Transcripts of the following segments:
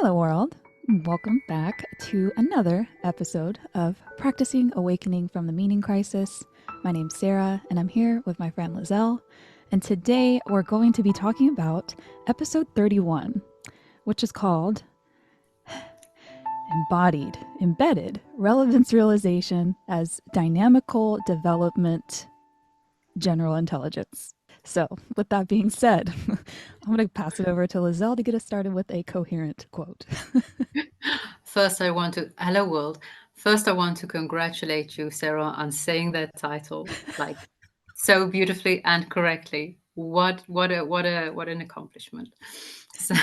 Hello, world. Welcome back to another episode of Practicing Awakening from the Meaning Crisis. My name's Sarah, and I'm here with my friend Lizelle. And today we're going to be talking about episode 31, which is called Embodied-Embedded Relevance Realization as Dynamical Development General Intelligence. So, with that being said, I'm going to pass it over to Lizelle to get us started with a coherent quote. Hello world. First, I want to congratulate you, Sarah, on saying that title like so beautifully and correctly. What an accomplishment. So,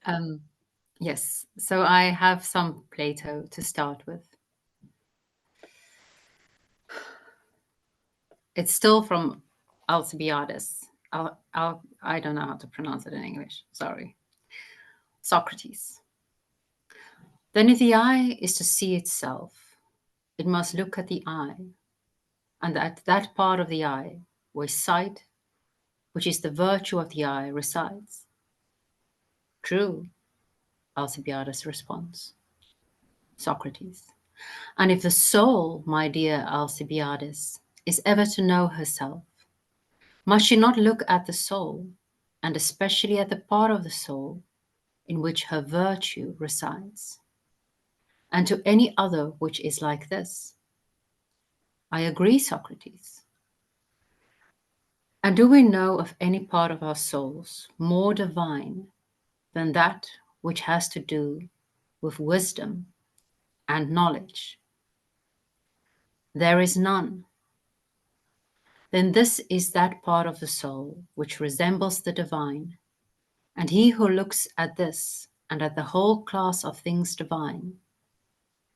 um, yes. So I have some Plato to start with. It's still from Alcibiades. I don't know how to pronounce it in English. Sorry. Socrates. Then, if the eye is to see itself, it must look at the eye, and at that part of the eye where sight, which is the virtue of the eye, resides. True, Alcibiades responds. Socrates. And if the soul, my dear Alcibiades, is ever to know herself, must she not look at the soul, and especially at the part of the soul in which her virtue resides, and to any other which is like this? I agree, Socrates. And do we know of any part of our souls more divine than that which has to do with wisdom and knowledge? There is none. Then this is that part of the soul which resembles the divine, and he who looks at this and at the whole class of things divine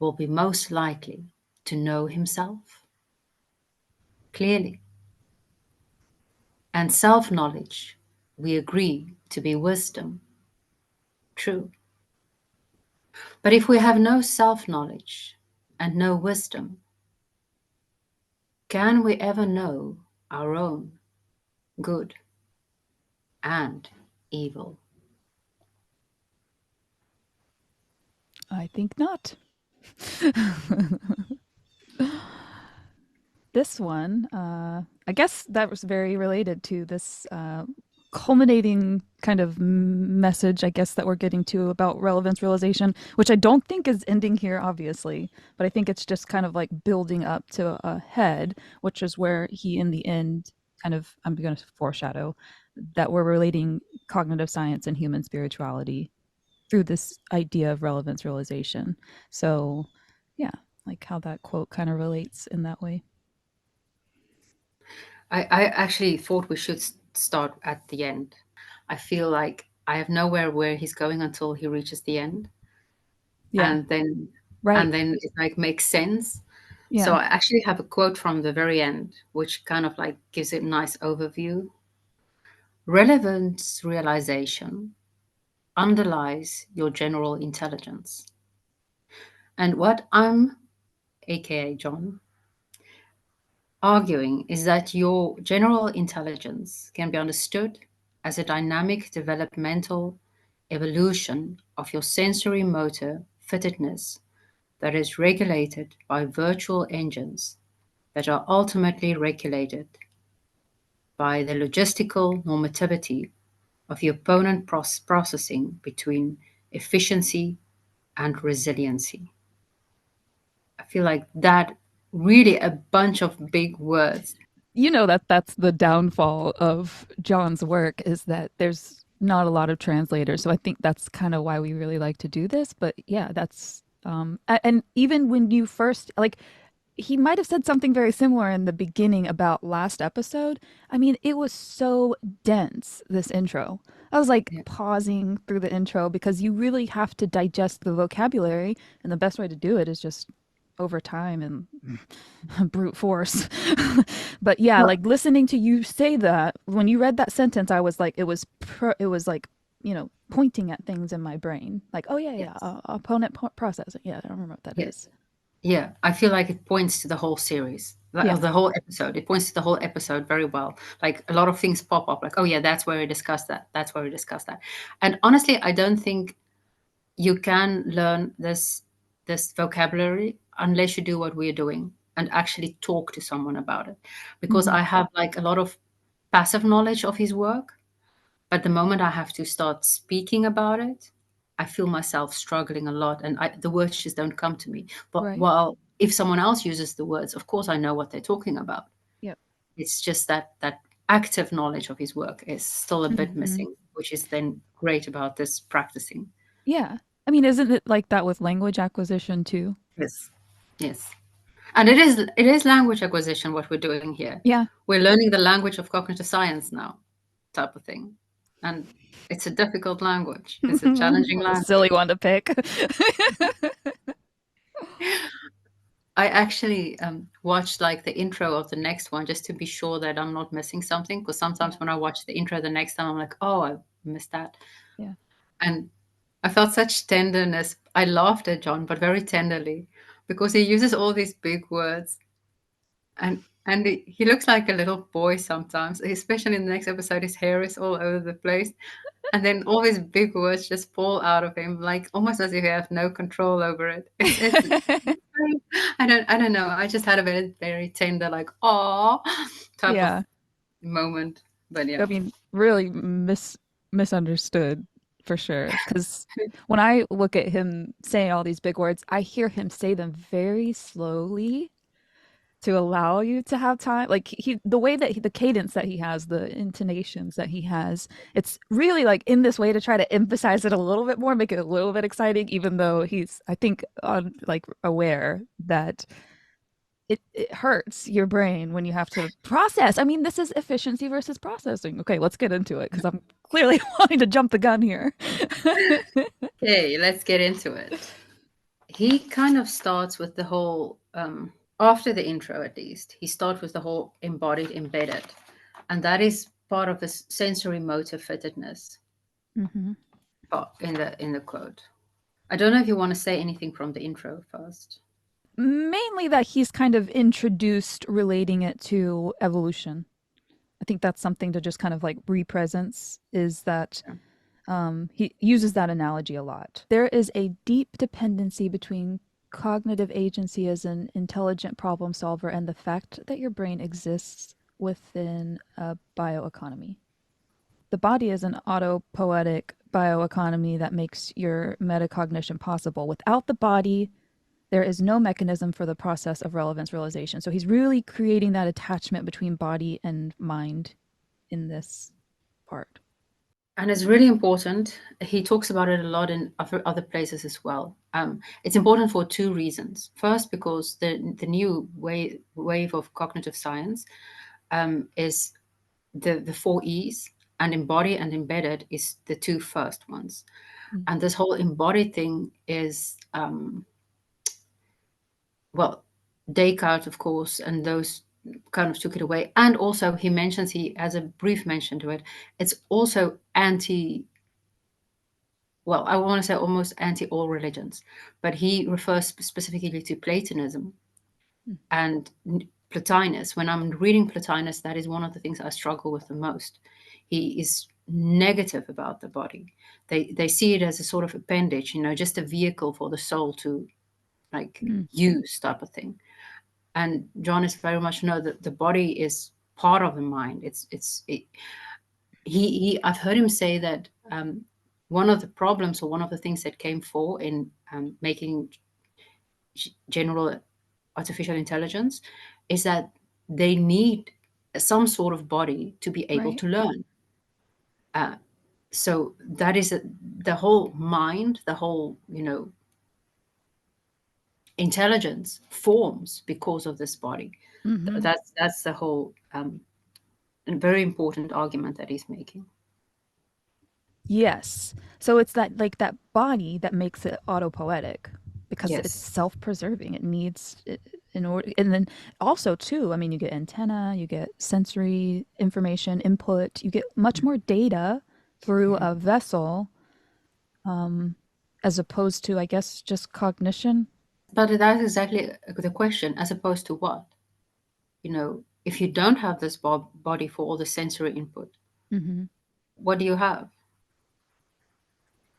will be most likely to know himself clearly. And self-knowledge we agree to be wisdom. True. But if we have no self-knowledge and no wisdom, can we ever know our own good and evil? I think not. This one, I guess that was very related to this culminating kind of message, I guess, that we're getting to about relevance realization, which I don't think is ending here, obviously, but I think it's just kind of like building up to a head, which is where he, in the end, kind of, I'm going to foreshadow that we're relating cognitive science and human spirituality through this idea of relevance realization. So, yeah, like how that quote kind of relates in that way. I actually thought we should start at the end. I feel like I have nowhere where he's going until he reaches the end, Yeah, and then right. and then it like makes sense. So Yeah. I actually have a quote from the very end, which kind of like gives it a nice overview. Relevance realization underlies your general intelligence. And what I'm, aka John, arguing is that your general intelligence can be understood as a dynamic developmental evolution of your sensory motor fittedness that is regulated by virtual engines that are ultimately regulated by the logistical normativity of the opponent processing between efficiency and resiliency. I feel like that really a bunch of big words. You know that that's the downfall of John's work is that there's not a lot of translators. So I think that's kind of why we really like to do this. But yeah, that's and even when you first like he might have said something very similar in the beginning about last episode. I mean, it was so dense, this intro. I was like Yeah. pausing through the intro because you really have to digest the vocabulary. And the best way to do it is just over time and brute force. But yeah, Well, like listening to you say that, when you read that sentence, I was like, it was like, pointing at things in my brain. Like, oh yeah, yeah, yes, opponent processing. Yeah, I don't remember what that yes. is. Yeah, I feel like it points to the whole series, or Yeah. the whole episode. It points to the whole episode very well. Like a lot of things pop up, like, oh yeah, that's where we discussed that. That's where we discussed that. And honestly, I don't think you can learn this vocabulary unless you do what we're doing and actually talk to someone about it. Because Hmm. I have like a lot of passive knowledge of his work, but the moment I have to start speaking about it, I feel myself struggling a lot, and the words just don't come to me. But Right. while if someone else uses the words, of course I know what they're talking about. Yep. It's just that active knowledge of his work is still a bit Hmm. missing, which is then great about this practicing. Yeah. I mean, isn't it like that with language acquisition too? Yes. Yes. And it is language acquisition what we're doing here. Yeah. We're learning the language of cognitive science now, type of thing. And it's a difficult language. It's a challenging What a silly language. one to pick. I actually watched like the intro of the next one just to be sure that I'm not missing something. Because sometimes Yeah. when I watch the intro the next time, I'm like, oh, I missed that. Yeah. And I felt such tenderness. I laughed at John, but very tenderly, because he uses all these big words, and he looks like a little boy sometimes. Especially in the next episode, his hair is all over the place, and then all these big words just fall out of him, like almost as if he have no control over it. It's I don't know. I just had a very very tender, like "aw" type of Yeah. moment. But I yeah, mean, really misunderstood for sure. Because when I look at him saying all these big words, I hear him say them very slowly to allow you to have time. Like the way that the cadence that he has, the intonations that he has, it's really like in this way to try to emphasize it a little bit more, make it a little bit exciting, even though he's, I think, like aware that it hurts your brain when you have to process. I mean, this is efficiency versus processing. Okay, let's get into it because I'm clearly wanting to jump the gun here. okay, let's get into it. He kind of starts with the whole after the intro, at least he starts with the whole embodied embedded, and that is part of his sensory motor fittedness Hmm. in the quote. I don't know if you want to say anything from the intro first. Mainly that he's kind of introduced relating it to evolution. I think that's something to just kind of like represence is that Yeah. he uses that analogy a lot. There is a deep dependency between cognitive agency as an intelligent problem solver and the fact that your brain exists within a bioeconomy. The body is an autopoietic bioeconomy that makes your metacognition possible. Without the body, there is no mechanism for the process of relevance realization. So he's really creating that attachment between body and mind in this part. And it's really important. He talks about it a lot in other places as well. It's important for two reasons. First, because the new wave of cognitive science is the four E's, and embody and embedded is the two first ones. Mm. And this whole embodied thing is well, Descartes, of course, and those kind of took it away. And also, he mentions he has a brief mention to it. It's also anti. Well, I want to say almost anti all religions, but he refers specifically to Platonism Mm. and Plotinus. When I'm reading Plotinus, that is one of the things I struggle with the most. He is negative about the body. They see it as a sort of appendage, just a vehicle for the soul to like Mm. use type of thing. And John is very much know that the body is part of the mind. I've heard him say that one of the problems or one of the things that came for in making general artificial intelligence is that they need some sort of body to be able Right. to learn. Uh, so that is the whole mind, the whole intelligence forms because of this body. Hmm. That's the whole very important argument that he's making. Yes. So it's that like that body that makes it autopoetic because it's Yes. self-preserving. It needs it in order, and then also too, I mean, you get antenna, you get sensory information input, you get much more data through Mhm. a vessel as opposed to, I guess, just cognition. But that's exactly the question, as opposed to what? If you don't have this body for all the sensory input, Mm-hmm. what do you have?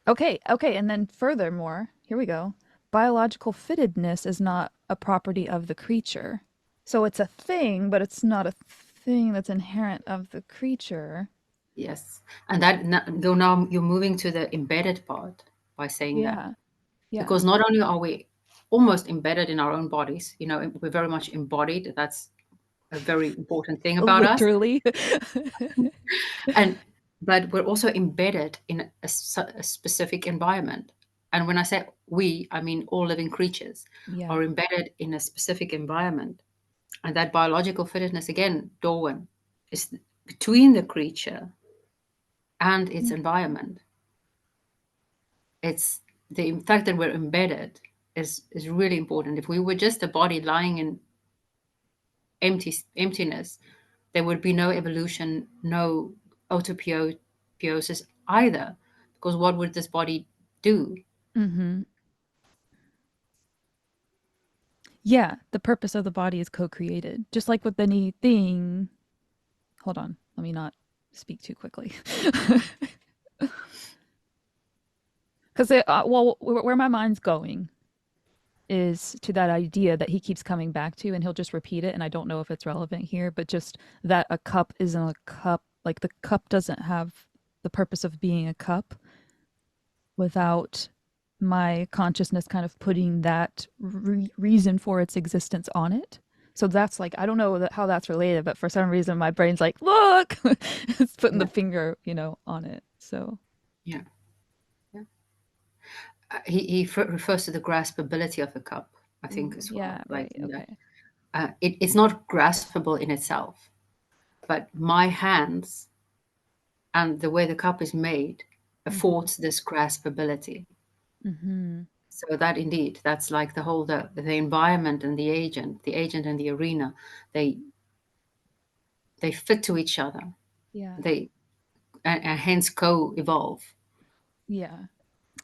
Okay, okay, and then furthermore, here we go. Biological fittedness is not a property of the creature. So it's a thing, but it's not a thing that's inherent of the creature. Yes. And that now you're moving to the embedded part by saying that. Yeah, yeah. Because not only are we almost embedded in our own bodies, we're very much embodied. That's a very important thing about us. Literally. And but we're also embedded in a specific environment. And when I say we, I mean all living creatures Yeah. are embedded in a specific environment. And that biological fittedness, again, Darwin, is between the creature and its environment. It's the fact that we're embedded is really important. If we were just a body lying in emptiness, there would be no evolution, no autopiosis either, because what would this body do? Mm-hmm. Yeah, the purpose of the body is co-created. Just like with anything. Hold on, let me not speak too quickly. Because well, where my mind's going is to that idea that he keeps coming back to, and he'll just repeat it. And I don't know if it's relevant here, but just that a cup isn't a cup. Like the cup doesn't have the purpose of being a cup without my consciousness kind of putting that reason for its existence on it. So that's like, I don't know how that's related, but for some reason my brain's like, look, it's putting the Yeah, finger, on it. So, yeah, yeah. He refers to the graspability of the cup, I think, ooh, as well, yeah, like right. in that. Okay. It's not graspable in itself, but my hands and the way the cup is made Mm-hmm. affords this graspability. Mm-hmm. So that indeed, that's like the environment and the agent and the arena, they they fit to each other. Yeah. They and hence co-evolve. Yeah.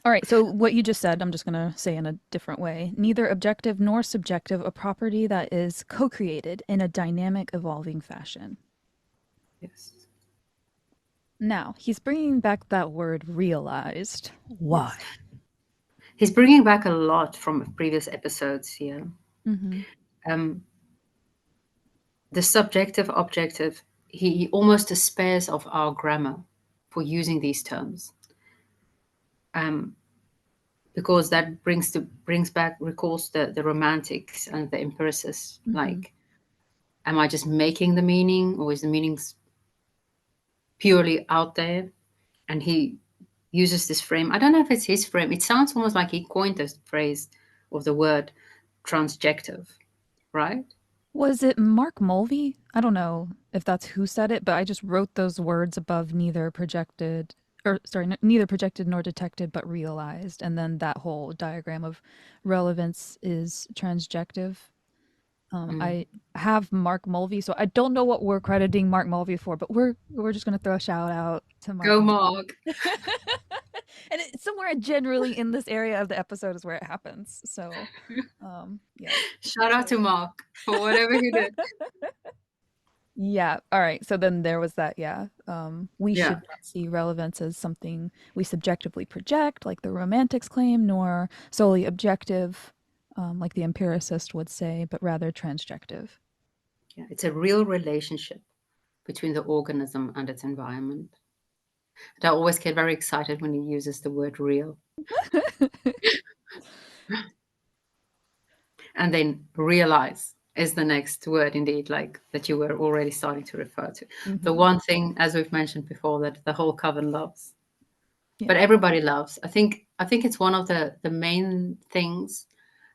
All right. So what you just said, I'm just going to say in a different way. Neither objective nor subjective, a property that is co-created in a dynamic, evolving fashion. Yes. Now, he's bringing back that word realized. Yes. Why? He's bringing back a lot from previous episodes here. Mm-hmm. Um, the subjective, objective, he almost despairs of our grammar for using these terms. Um, because that brings back recalls the romantics and the empiricists. Mm-hmm. Like, am I just making the meaning, or is the meaning purely out there? And he uses this frame. I don't know if it's his frame. It sounds almost like he coined this phrase of the word transjective, right? Was it Mark Mulvey? I don't know if that's who said it, but I just wrote those words above neither projected, or sorry, neither projected nor detected, but realized. And then that whole diagram of relevance is transjective. Mm. I have Mark Mulvey, so I don't know what we're crediting Mark Mulvey for, but we're just gonna throw a shout out to Mark Go, Mulvey. Mark. And it's somewhere generally in this area of the episode is where it happens. So, yeah. Shout out to So Mark for whatever he did. yeah. All right. So then there was that. Yeah. We Yeah. should not see relevance as something we subjectively project, like the romantics claim, nor solely objective, like the empiricist would say, but rather transjective. Yeah. It's a real relationship between the organism and its environment. And I always get very excited when he uses the word real. And then realize is the next word, indeed, like that you were already starting to refer to. The Hmm. one thing, as we've mentioned before, that the whole coven loves, but Yeah. everybody loves. I think it's one of the main things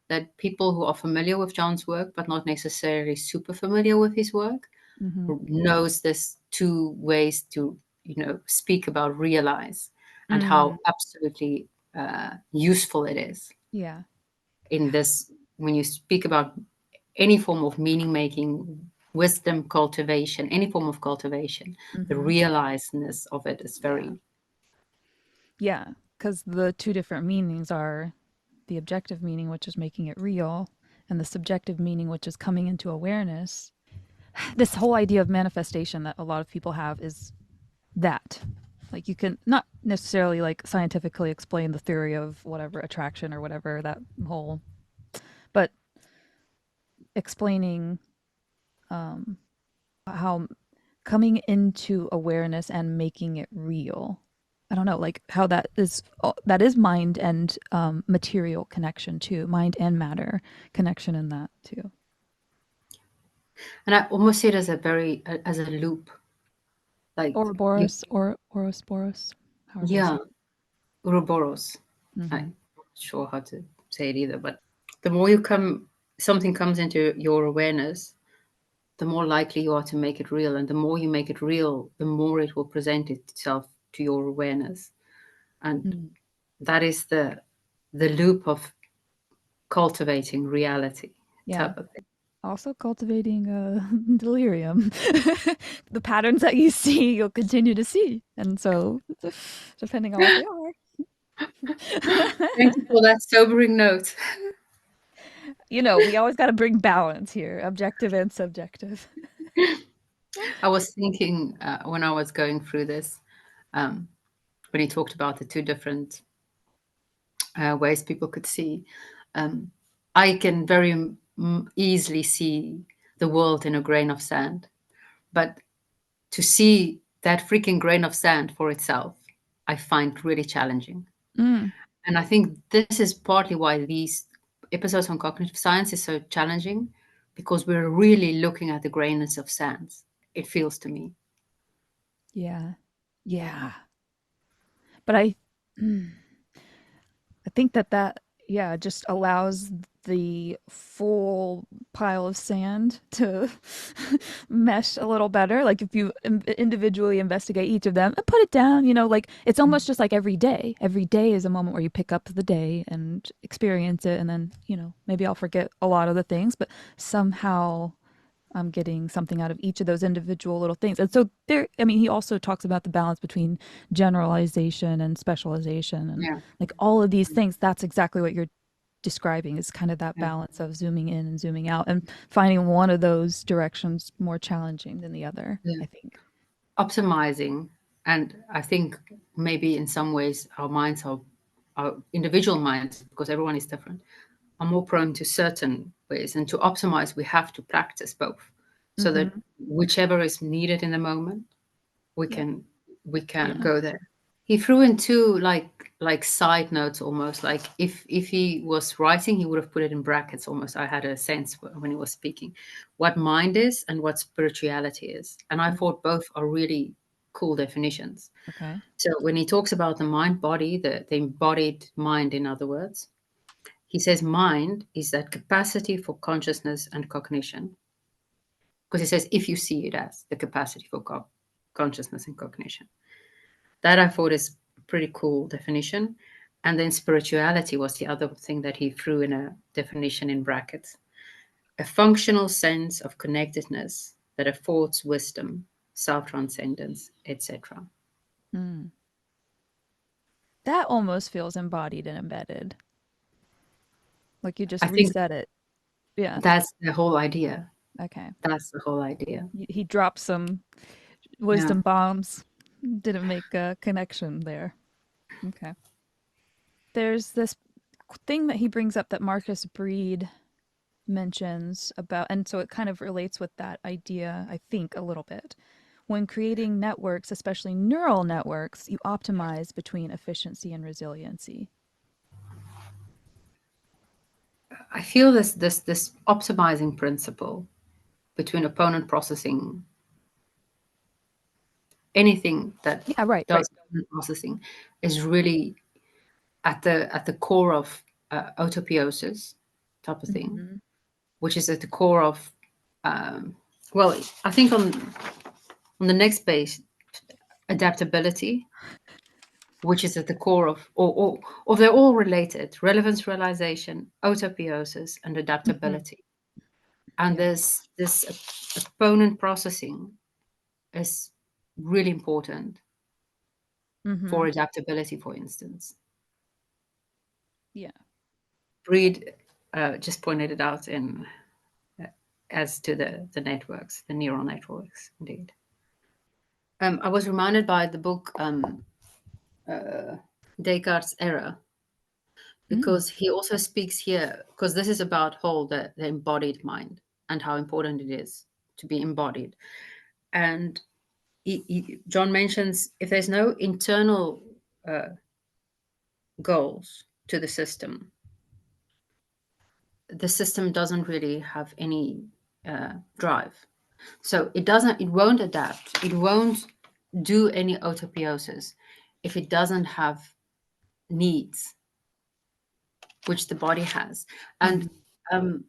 that people who are familiar with John's work, but not necessarily super familiar with his work, Hmm. knows this two ways to speak about realize and Mm. how absolutely useful it is Yeah. in this when you speak about any form of meaning making, wisdom cultivation, any form of cultivation. The Hmm. realizedness of it is Yeah. very Yeah. Because the two different meanings are the objective meaning, which is making it real, and the subjective meaning, which is coming into awareness. This whole idea of manifestation that a lot of people have is that. Like, you can not necessarily like scientifically explain the theory of whatever attraction or whatever that whole, but explaining how coming into awareness and making it real. I don't know, like how that is mind and material connection too, mind and matter connection in that too. And I almost see it as as a loop. Like you, Ouroboros or Ouroboros, however you yeah, say it. Ouroboros. Mm-hmm. I'm not sure how to say it either, but the more something comes into your awareness, the more likely you are to make it real. And the more you make it real, the more it will present itself to your awareness. And Mm. that is the loop of cultivating reality Yeah. type of thing. Also cultivating delirium. The patterns that you see, you'll continue to see. And so, depending on what they are. Thank you for that sobering note. We always got to bring balance here, objective and subjective. I was thinking when I was going through this, um, when he talked about the two different ways people could see, um, I can very easily see the world in a grain of sand. But to see that freaking grain of sand for itself, I find really challenging. Mm, And I think this is partly why these episodes on cognitive science is so challenging, because we're really looking at the grains of sand, it feels to me. yeah. Yeah. But I think that yeah, just allows the full pile of sand to mesh a little better. Like if you individually investigate each of them and put it down, like it's almost just like every day. Every day is a moment where you pick up the day and experience it, and then, maybe I'll forget a lot of the things, but somehow I'm getting something out of each of those individual little things. And so I mean, he also talks about the balance between generalization and specialization and Yeah, like all of these things. That's exactly what you're describing, is kind of that yeah, balance of zooming in and zooming out and finding one of those directions more challenging than the other, yeah. I think. Optimizing. And I think maybe in some ways our minds are, our individual minds, because everyone is different, are more prone to certain ways. And to optimize, we have to practice both, so that Mm-hmm. whichever is needed in the moment, we Yep. can we can Yeah. go there. He threw in two like side notes almost. Like if he was writing, he would have put it in brackets almost. I had a sense when he was speaking what mind is and what spirituality is. And I Mm. thought both are really cool definitions. Okay. So when he talks about the mind body, the embodied mind, in other words, he says mind is that capacity for consciousness and cognition. Because he says if you see it as the capacity for consciousness and cognition. That I thought is a pretty cool definition. And then spirituality was the other thing that he threw in a definition in brackets: a functional sense of connectedness that affords wisdom, self transcendence, etc. Mm. That almost feels embodied and embedded. Like you just I think reset it. Yeah. that's the whole idea. Okay. That's the whole idea. He dropped some Yeah. wisdom bombs. Didn't make a connection there. Okay. There's this thing that he brings up that Marcus Breed mentions about, and so it kind of relates with that idea, I think, a little bit. When creating networks, especially neural networks, you optimize between efficiency and resiliency. I feel this optimizing principle between opponent processing, anything that Yeah, right, right. does opponent processing, is really at the core of autopiosis type of thing, Mm-hmm. which is at the core of um, well, I think on the next page, adaptability, which is at the core of or they're all related: relevance realization, autopiosis, and Mm-hmm. adaptability. And Yeah. this opponent processing is really important Mm-hmm. for adaptability, for instance. Yeah. Breed just pointed it out in uh, as to the networks, the neural networks, indeed. I was reminded by the book Descartes' Error, Mm, because he also speaks here, because this is about whole the embodied mind and how important it is to be embodied. And John mentions if there's no internal uh, goals to the system doesn't really have any drive. So it won't adapt. It won't do any autopiosis if it doesn't have needs, which the body has. And mhm. um,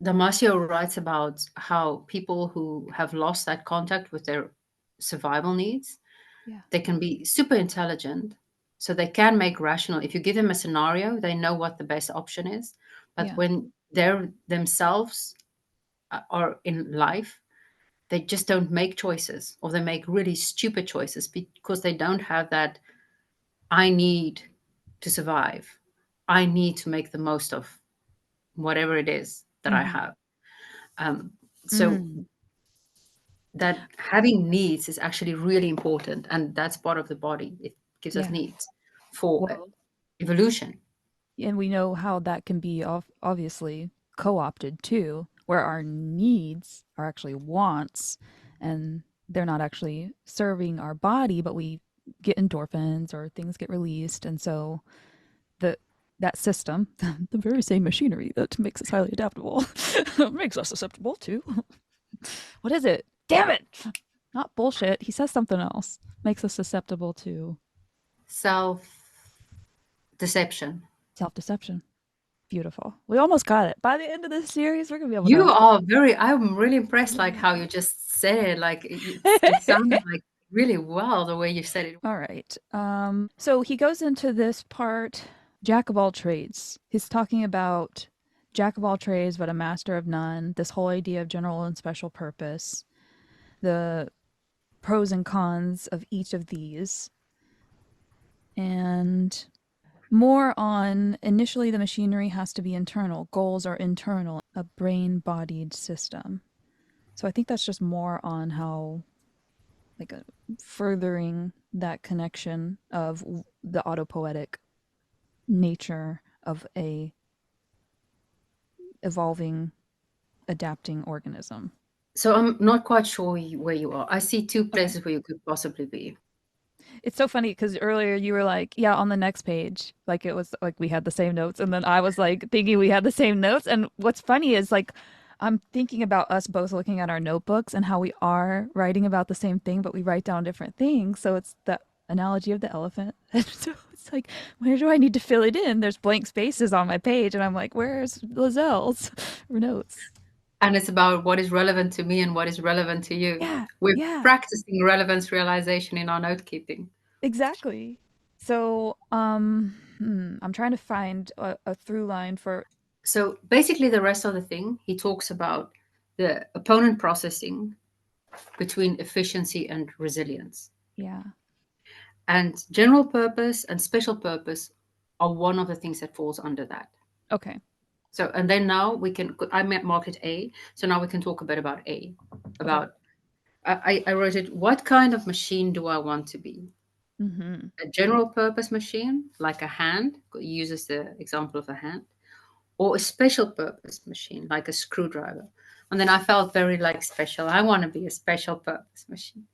Damasio writes about how people who have lost that contact with their survival needs, Yeah. they can be super intelligent. So they can make rational. If you give them a scenario, they know what the best option is. But Yeah. when they're themselves are in life, they just don't make choices, or they make really stupid choices because they don't have that I need to survive. I need to make the most of whatever it is that I Mhm. have. Um, so Mm. that having needs is actually really important, and that's part of the body. It gives us Yeah. needs for Well, evolution. and we know how that can be obviously co-opted too, where our needs are actually wants, and they're not actually serving our body, but we get endorphins or things get released, and so the that system, the very same machinery that makes us highly adaptable, makes us susceptible to what is it? Damn it! Not bullshit. He says something else. Makes us susceptible to Self deception. self deception. Beautiful. We almost got it. By the end of this series, we're gonna be able You to. are very. I'm really impressed, like how you just said it. Like it sounded like really well the way you said it. All right. So he goes into this part, jack of all trades. He's talking about jack of all trades, but a master of none. This whole idea of general and special purpose, the pros and cons of each of these, and more on initially the machinery has to be internal. Goals are internal, a brain bodied system. So I think that's just more on how like furthering that connection of the autopoetic nature of a evolving adapting organism. So I'm not quite sure where you are. I see two Okay. places where you could possibly be. It's so funny because earlier you were like, yeah, on the next page. Like it was like we had the same notes. And then I was like thinking we had the same notes. And what's funny is like I'm thinking about us both looking at our notebooks and how we are writing about the same thing, but we write down different things. So it's the analogy of the elephant. And so it's like, where do I need to fill it in? There's blank spaces on my page. And I'm like, where's Lizelle's notes? And it's about what is relevant to me and what is relevant to you. Yeah. We're Yeah. practicing relevance realization in our note keeping. Exactly. So, I'm trying to find a through line for, So basically, the rest of the thing, he talks about the opponent processing between efficiency and resilience. yeah. And general purpose and special purpose are one of the things that falls under that. Okay. So, and then now we can, I marked it A. So now we can talk a bit about A. Okay. About, I wrote it, what kind of machine do I want to be? Mm-hmm. A general purpose machine, like a hand, uses the example of a hand, or a special purpose machine, like a screwdriver. And then I felt very like special. I want to be a special purpose machine.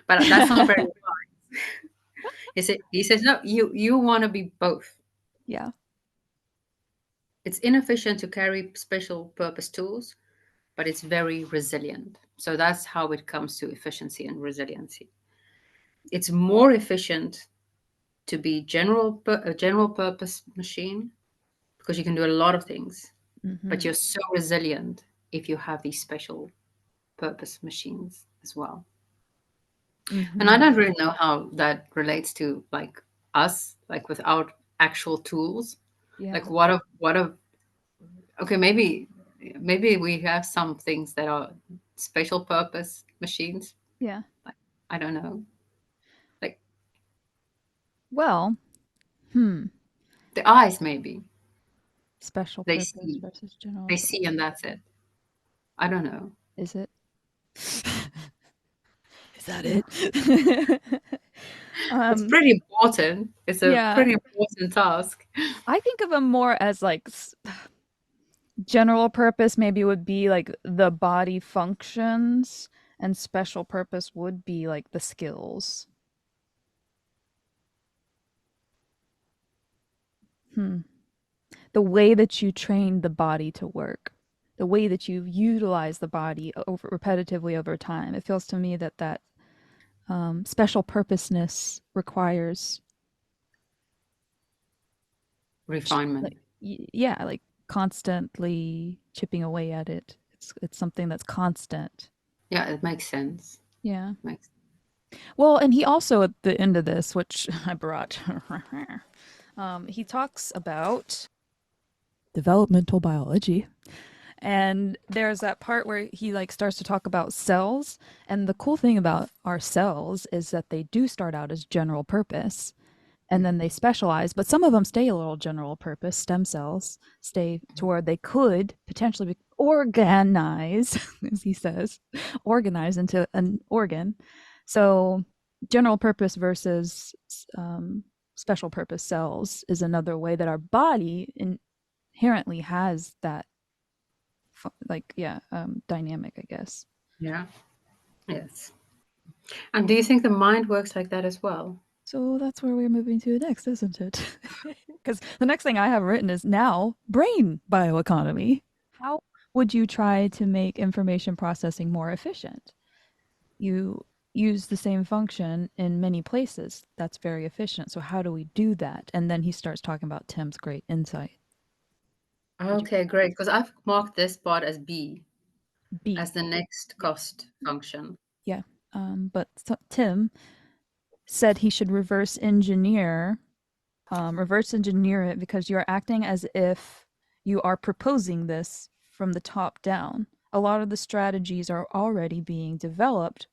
But that's not very wise. He says, no, you want to be both. Yeah. It's inefficient to carry special purpose tools, but it's very resilient. So that's how it comes to efficiency and resiliency. It's more efficient to be a general purpose machine because you can do a lot of things, but Mm-hmm. you're so resilient if you have these special purpose machines as well. And I Mm-hmm. don't really know how that relates to like us, like without actual tools. Yeah. Like what of okay, maybe we have some things that are special purpose machines. Yeah. Like, I don't know. Like Well, hmm. the eyes maybe. Special They purpose see, versus general they see, purpose. and that's it. I don't know. Is it? Is that Yeah. it? It's um, pretty important. It's a yeah, pretty important task. I think of them more as like general purpose maybe would be like the body functions, and special purpose would be like the skills. Hmm. The way that you train the body to work, the way that you utilize the body over repetitively over time. It feels to me that special purposeness requires Refinement. like yeah, like constantly chipping away at it. It's something that's constant. Yeah, it makes sense. Yeah. Makes Well, and he also at the end of this, which I brought, he talks about developmental biology. And there's that part where he like starts to talk about cells. And the cool thing about our cells is that they do start out as general purpose and then they specialize, but some of them stay a little general purpose. Stem cells stay to where they could potentially be organize, as he says, organize into an organ. So general purpose versus special purpose cells is another way that our body inherently has that like yeah dynamic, I guess. yeah. Yes. And do you think the mind works like that as well? So that's where we're moving to next, isn't it? Because the next thing I have written is now brain bioeconomy. How would you try to make information processing more efficient? You use the same function in many places. That's very efficient. So how do we do that? And then he starts talking about Tim's great insight. Did you Okay, great. Because I've marked this part as B, B? as the next Yeah. cost function. Yeah. But Tim said he should reverse engineer it because you're acting as if you are proposing this from the top down. A lot of the strategies are already being developed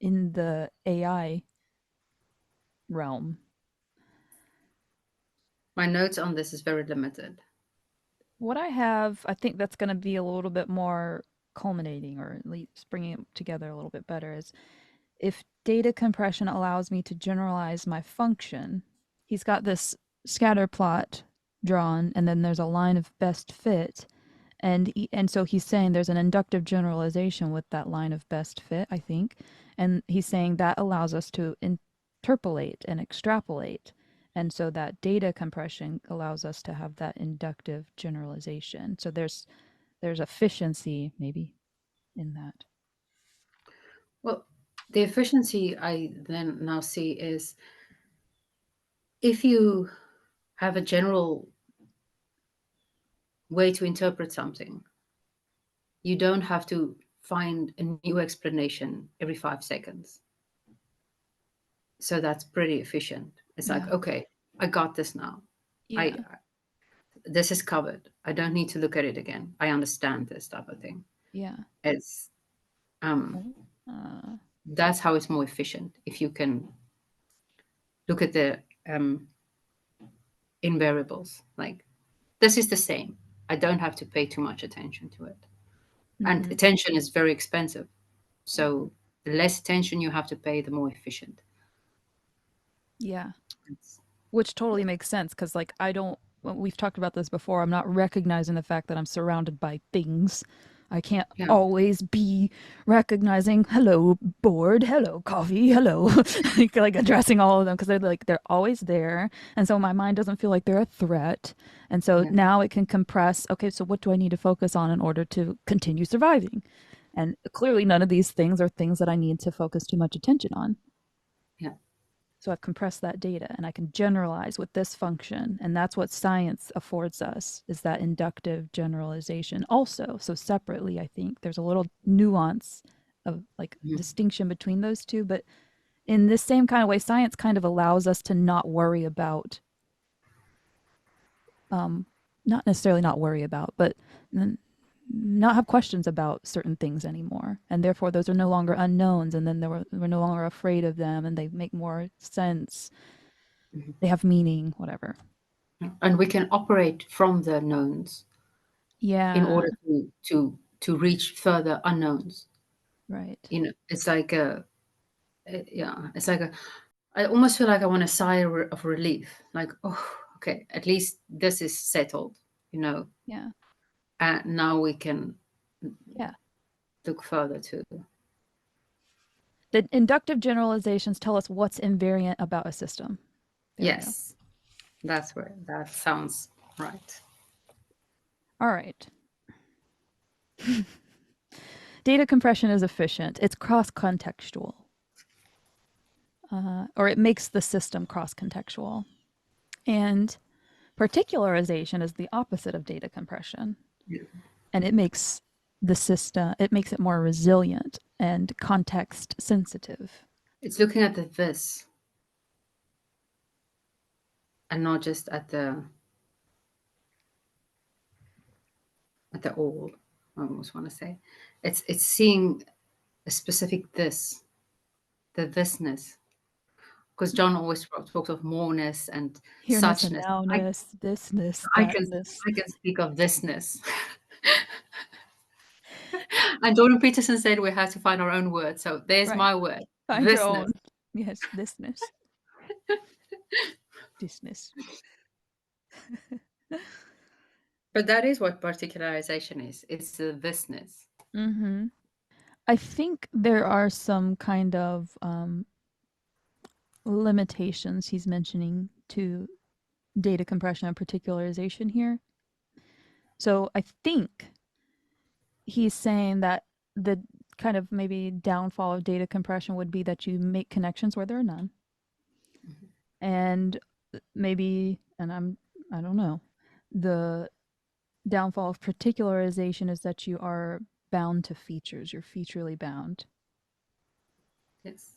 in the AI realm. My notes on this is very limited. What I have, I think that's going to be a little bit more culminating or at least bringing it together a little bit better is if data compression allows me to generalize my function, he's got this scatter plot drawn and then there's a line of best fit. And so he's saying there's an inductive generalization with that line of best fit, I think. And he's saying that allows us to interpolate and extrapolate. And so that data compression allows us to have that inductive generalization. So there's efficiency maybe in that. Well, the efficiency I then now see is if you have a general way to interpret something, you don't have to find a new explanation every 5 seconds. So that's pretty efficient. It's like, Yeah. okay, I got this now. I Yeah. This is covered. I don't need to look at it again. I understand this type of thing. Yeah. It's um Oh. Uh, that's how it's more efficient if you can look at the invariables. Like this is the same. I don't have to pay too much attention to it. And mm-hmm. attention is very expensive. So the less attention you have to pay, the more efficient. Yeah. It's, Which totally yeah. makes sense because, like, I don't, well, we've talked about this before. I'm not recognizing the fact that I'm surrounded by things. I can't Yeah. always be recognizing, hello, board, hello, coffee, hello, like addressing all of them because they're always there. And so my mind doesn't feel like they're a threat. And so Yeah. now it can compress, okay, so what do I need to focus on in order to continue surviving? And clearly, none of these things are things that I need to focus too much attention on. Yeah. So I've compressed that data and I can generalize with this function. And that's what science affords us is that inductive generalization also. So separately, I think there's a little nuance of like Mhm. distinction between those two. But in this same kind of way, science kind of allows us to not worry about, um, not necessarily not worry about, but not have questions about certain things anymore. And therefore, those are no longer unknowns. And then we're no longer afraid of them and they make more sense. Mhm. They have meaning, whatever. And we can operate from the knowns in Yeah, order to reach further unknowns. right. It's like yeah, it's like I almost feel like I want a sigh of relief, like, oh, okay, at least this is settled, you know, Yeah. and now we can Yeah. look further to. The inductive generalizations tell us what's invariant about a system. There we go. Yes, that's where that sounds right. All right. Data compression is efficient. It's cross-contextual, or it makes the system cross-contextual. And particularization is the opposite of data compression, Yeah. and it makes the system, it makes it more resilient and context sensitive. It's looking at the this and not just at the all. I almost want to say, it's seeing a specific this, the thisness, because John always talks of moreness and Here-ness and suchness. I now-ness, thisness, I can thatness. I can speak of thisness. And Jordan Peterson said we have to find our own word. So there's Right. my word, Find your thisness. own. Yes, thisness. Thisness. But that is what particularization is. It's the thisness. Mm-hmm. I think there are some kind of limitations he's mentioning to data compression and particularization here. So I think he's saying that the kind of maybe downfall of data compression would be that you make connections where there are none. And maybe, I don't know, the downfall of particularization is that you are bound to features. You're featurely bound. Yes.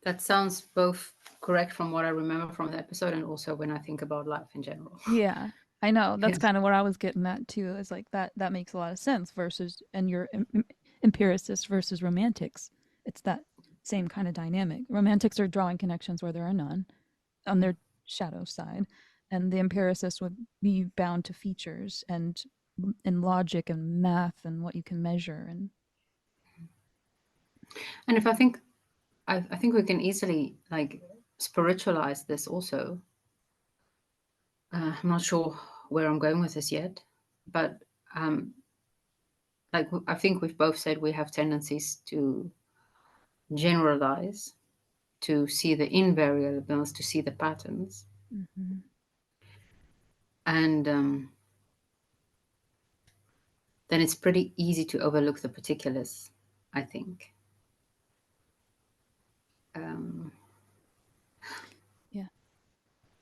That sounds both correct from what I remember from the episode and also when I think about life in general. Yeah, I know. That's Yes. kind of what I was getting at too. Is like that makes a lot of sense versus and your empiricists versus romantics. It's that same kind of dynamic. Romantics are drawing connections where there are none on their shadow side, and the empiricists would be bound to features and in logic and math and what you can measure and And if I think we can easily like spiritualize this also. I'm not sure where I'm going with this yet, but um, like I think we've both said we have tendencies to generalize, to see the invariables, to see the patterns, mm-hmm. and then it's pretty easy to overlook the particulars, I think. Um, Yeah.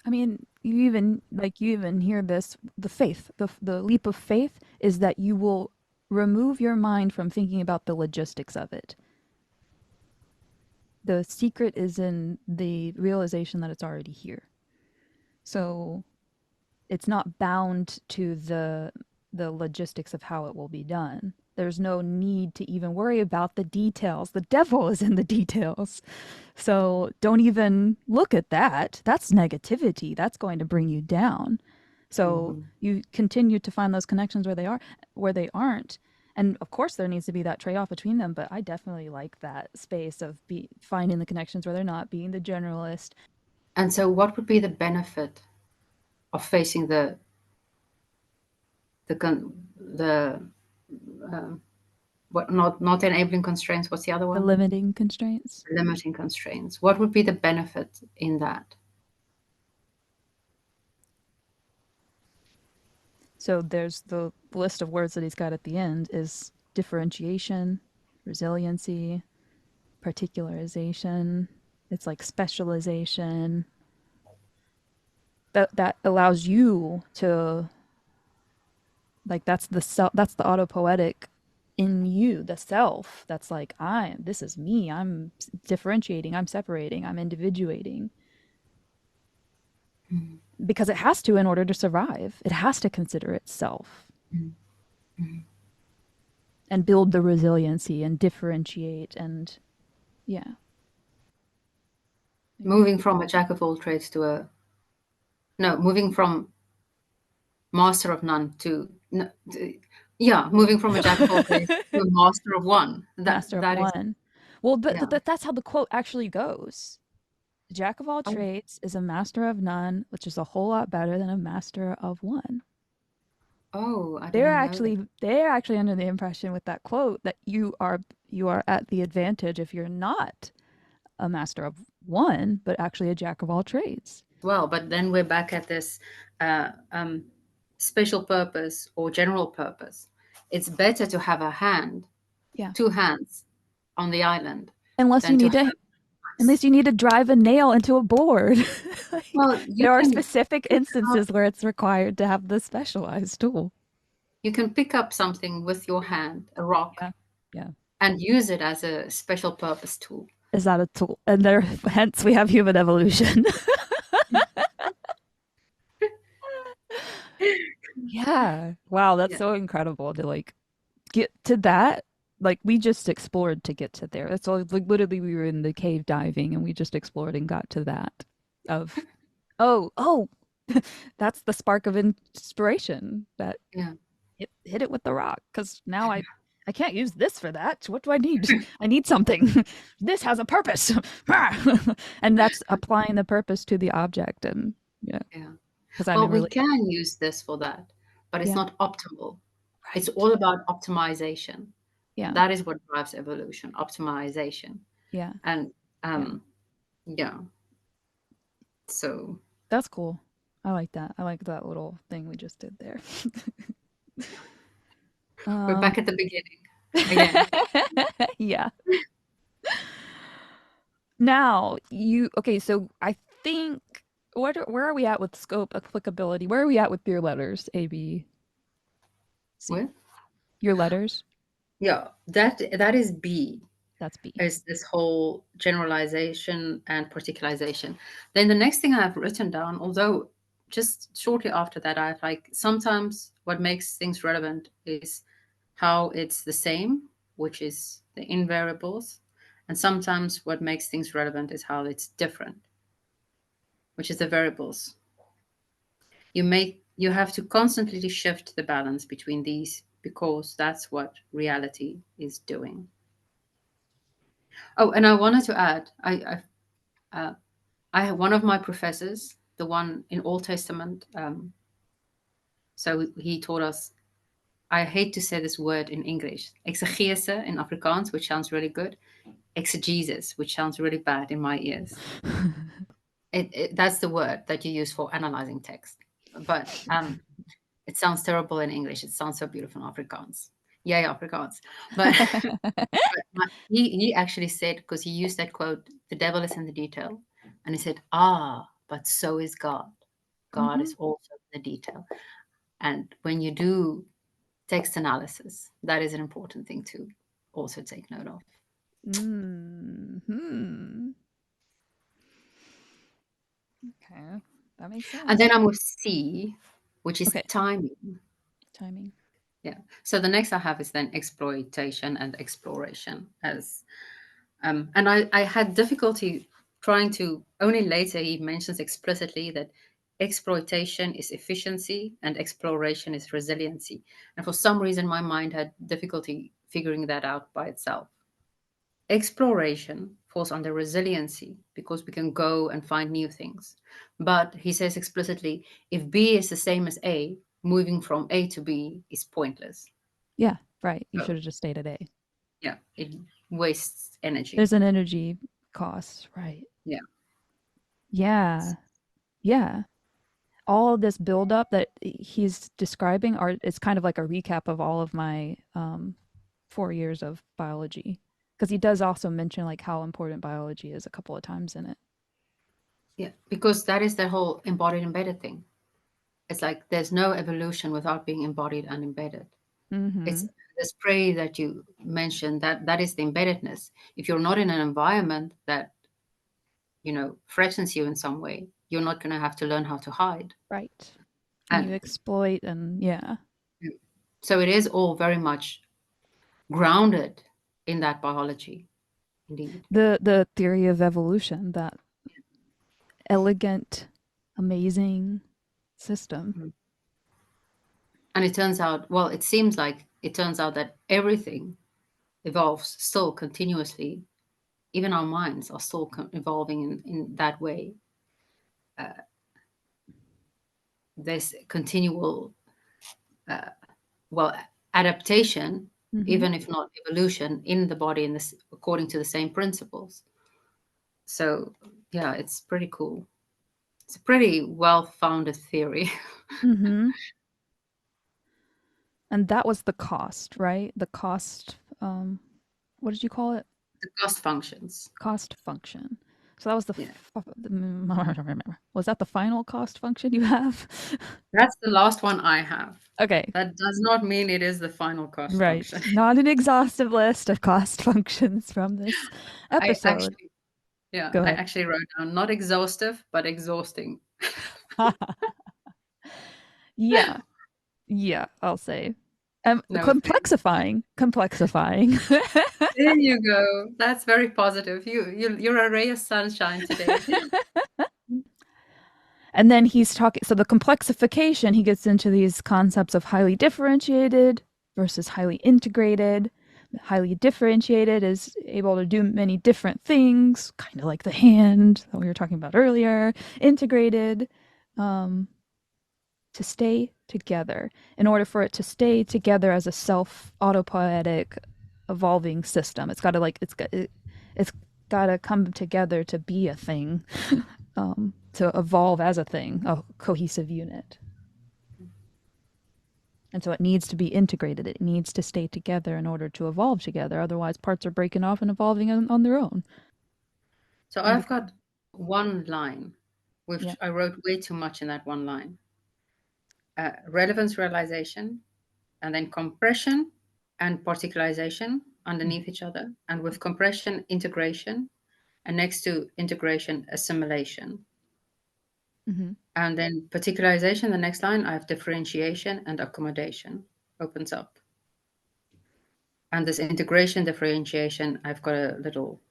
I mean, you even hear this. The faith, the leap of faith, is that you will remove your mind from thinking about the logistics of it. The secret is in the realization that it's already here. So it's not bound to the logistics of how it will be done. There's no need to even worry about the details. The devil is in the details. So don't even look at that. That's negativity. That's going to bring you down. So mhm. you continue to find those connections where they are, where they aren't. And of course, there needs to be that trade off between them. But I definitely like that space of finding the connections where they're not, being the generalist. And so, what would be the benefit of facing the what not enabling constraints? What's the other The one? limiting constraints. Limiting constraints. What would be the benefit in that? So there's the list of words that he's got at the end is differentiation, resiliency, particularization. It's like specialization. That allows you to like that's the self, that's the autopoetic in you, the self. That's like this is me. I'm differentiating, I'm separating, I'm individuating because it has to in order to survive. It has to consider itself and build the resiliency and differentiate and yeah. Moving from a jack of all trades to a no, moving from master of none to yeah, moving from a jack of all trades to a master of one. That Master of that is one. Well, yeah. that's how the quote actually goes. The jack of all Oh, trades is a master of none, which is a whole lot better than a master of one. oh, I didn't know that. They're actually under the impression with that quote that you are at the advantage if you're not a master of one, but actually a jack of all trades. Well, but then we're back at this uh, um, special purpose or general purpose. It's better to have a hand, Yeah. two hands on the island Unless you than to need have to us. unless you need to drive a nail into a board. Like, Well, there are specific instances where it's required to have the specialized tool. you can pick up something with your hand, a rock, Yeah. Yeah. and use it as a special purpose tool. Is that a tool? And there hence we have human evolution. Yeah. Wow, that's Yeah, so incredible to like get to that. Like we just explored to get to there. That's all like literally we were in the cave diving and we just explored and got to that of oh that's the spark of inspiration that yeah, hit it with the rock because now I can't use this for that. What do I need? I need something. This has a purpose. And that's applying the purpose to the object and yeah, yeah. because I'm Well, in we really can use this for that, but it's yeah, not optimal. It's right. all about optimization. Yeah. That is what drives evolution, optimization. Yeah. And Yeah. yeah, so That's cool. I like that. I like that little thing we just did there. we're Um back at the beginning again. yeah. Now, you okay, so I think where are we at with scope applicability? Where are we at with your letters? A, B, C. With Your letters? yeah, that is B. That's B. Is this whole generalization and particularization. Then the next thing I have written down, although just shortly after that, I have like sometimes what makes things relevant is how it's the same, which is the invariables, and sometimes what makes things relevant is how it's different, which is the variables. You have to constantly shift the balance between these because that's what reality is doing. Oh, and I wanted to add, I have one of my professors, the one in Old Testament. So he taught us. I hate to say this word in English, exegese in Afrikaans, which sounds really good. Exegesis, which sounds really bad in my ears. That's the word that you use for analyzing text, but it sounds terrible in English. It sounds so beautiful in Afrikaans. Yay, Afrikaans! But, he actually said because he used that quote, "The devil is in the detail," and he said, "Ah, but so is God. God Hmm. is also in the detail." And when you do text analysis, that is an important thing to also take note of. Hmm. Okay. That makes And sense. then I'm with C, which is Okay. timing. Timing. Yeah. So the next I have is then exploitation and exploration as and I had difficulty trying to only later he mentions explicitly that exploitation is efficiency and exploration is resiliency. And for some reason my mind had difficulty figuring that out by itself. Exploration falls under resiliency because we can go and find new things. But he says explicitly if B is the same as A, moving from A to B is pointless. Yeah, right. You So should have just stayed at A. yeah, it wastes energy. There's an energy cost, right? Yeah. Yeah. Yeah. All of this buildup that he's describing are it's kind of like a recap of all of my 4 years of biology because he does also mention like how important biology is a couple of times in it. Yeah, because that is the whole embodied embedded thing. It's like there's no evolution without being embodied and embedded. It's Mm-hmm. the spray that you mentioned that is the embeddedness. If you're not in an environment that threatens you in some way, you're not going to have to learn how to hide. Right. And you And exploit and yeah. so it is all very much grounded in that biology, indeed. The theory of evolution, that elegant, amazing system. Mhm. And it turns out, well, it seems like it turns out that everything evolves still continuously. Even our minds are still evolving in that way. This continual, well, adaptation, Mm-hmm. even if not evolution, in the body, in this according to the same principles. So yeah, it's pretty cool. It's a pretty well-founded theory. Mm-hmm. And that was the cost, right? The cost, what did you call it? The cost functions. Cost function. So that was the, Yeah. I don't remember. Was that the final cost function you have? That's the last one I have. Okay, That does not mean it is the final cost right. function. Not an exhaustive list of cost functions from this I episode. actually, yeah, Go I ahead. actually wrote down not exhaustive, but exhausting. Yeah, yeah, I'll say. No, Complexifying. there you go. That's very positive. You're a ray of sunshine today. And then he's talking, so the complexification, he gets into these concepts of highly differentiated versus highly integrated. Highly differentiated is able to do many different things, kind of like the hand that we were talking about earlier. Integrated, um, to stay together. In order for it to stay together as a self autopoietic evolving system, it's got to come together to be a thing, to evolve as a thing, a cohesive unit. And so it needs to be integrated. It needs to stay together in order to evolve together. Otherwise, parts are breaking off and evolving on their own. So And I've got one line, yeah. which I wrote way too much in that one line. Relevance realization, and then compression and particularization underneath each other. And with compression, integration, and next to integration, assimilation. Mm-hmm. And then particularization, the next line, I have differentiation and accommodation opens up. And this integration, differentiation, I've got a little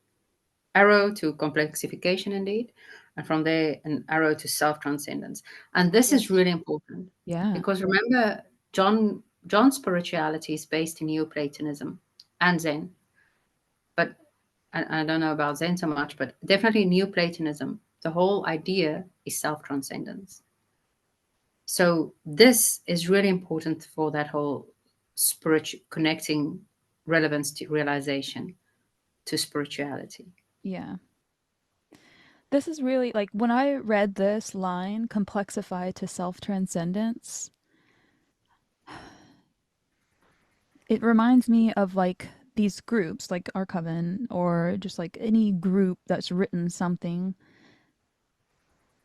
arrow to complexification indeed. And from there, an arrow to self-transcendence. And this is Yes. really important Yeah. because remember, John's spirituality is based in Neoplatonism and Zen. But I don't know about Zen so much, but definitely Neoplatonism. The whole idea is self-transcendence. So this is really important for that whole spiritual connecting relevance to realization to spirituality. Yeah. This is really like when I read this line, complexify to self transcendence, it reminds me of like these groups, like our coven, or just like any group that's written something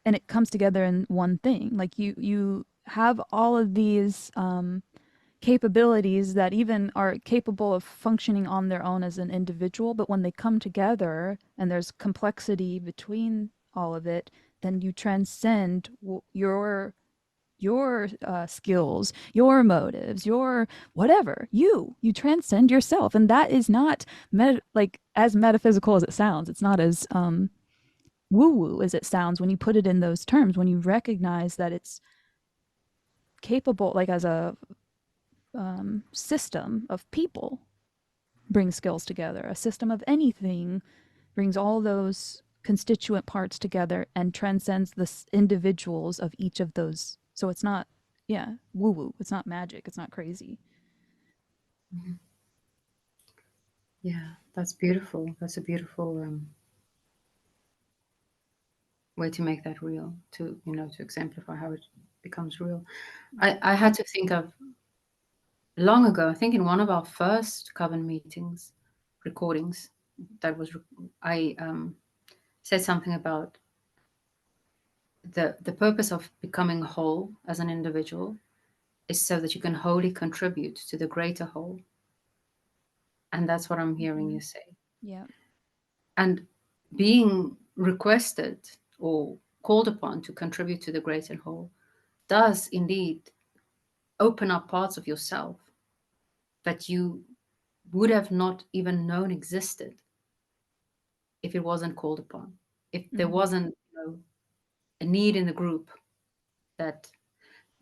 and it comes together in one thing. Like you have all of these capabilities that even are capable of functioning on their own as an individual, but when they come together and there's complexity between all of it, then you transcend your skills, your motives, your whatever. You transcend yourself, and that is not like as metaphysical as it sounds. It's not as woo woo as it sounds when you put it in those terms. When you recognize that it's capable, like as a system of people bring skills together. A system of anything brings all those constituent parts together and transcends the individuals of each of those. So it's not, yeah, woo woo. It's not magic. It's not crazy. Yeah, that's beautiful. That's a beautiful way to make that real, to to exemplify how it becomes real. I had to think of long ago, I think in one of our first coven meetings, recordings, that was, I said something about the purpose of becoming whole as an individual is so that you can wholly contribute to the greater whole. And that's what I'm hearing Mm-hmm. you say. Yeah. And being requested or called upon to contribute to the greater whole does indeed open up parts of yourself that you would have not even known existed if it wasn't called upon. If there Mm-hmm. wasn't, a need in the group that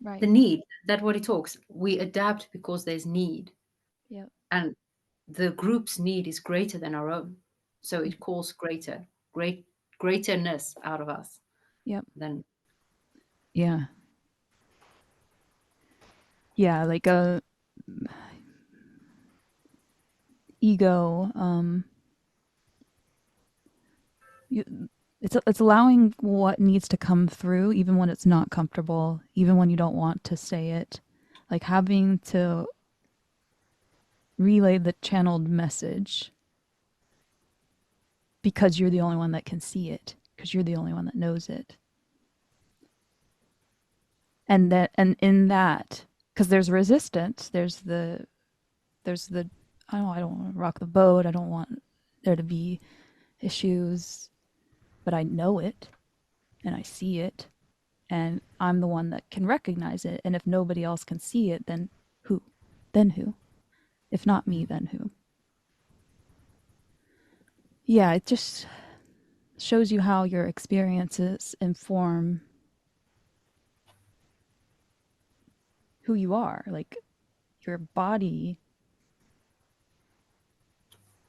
Right. The need, that's what he talks. We adapt because there's need. Yep. And the group's need is greater than our own. So Mm. it calls greaterness out of us Yep. than. Yeah. Yeah. Like a ego. You, it's allowing what needs to come through, even when it's not comfortable, even when you don't want to say it. Like having to relay the channeled message because you're the only one that can see it, because you're the only one that knows it. And in that, because there's resistance, there's the I don't want to rock the boat. I don't want there to be issues, but I know it and I see it and I'm the one that can recognize it. And if nobody else can see it, then who? Then who? If not me, then who? Yeah, it just shows you how your experiences inform who you are. Like your body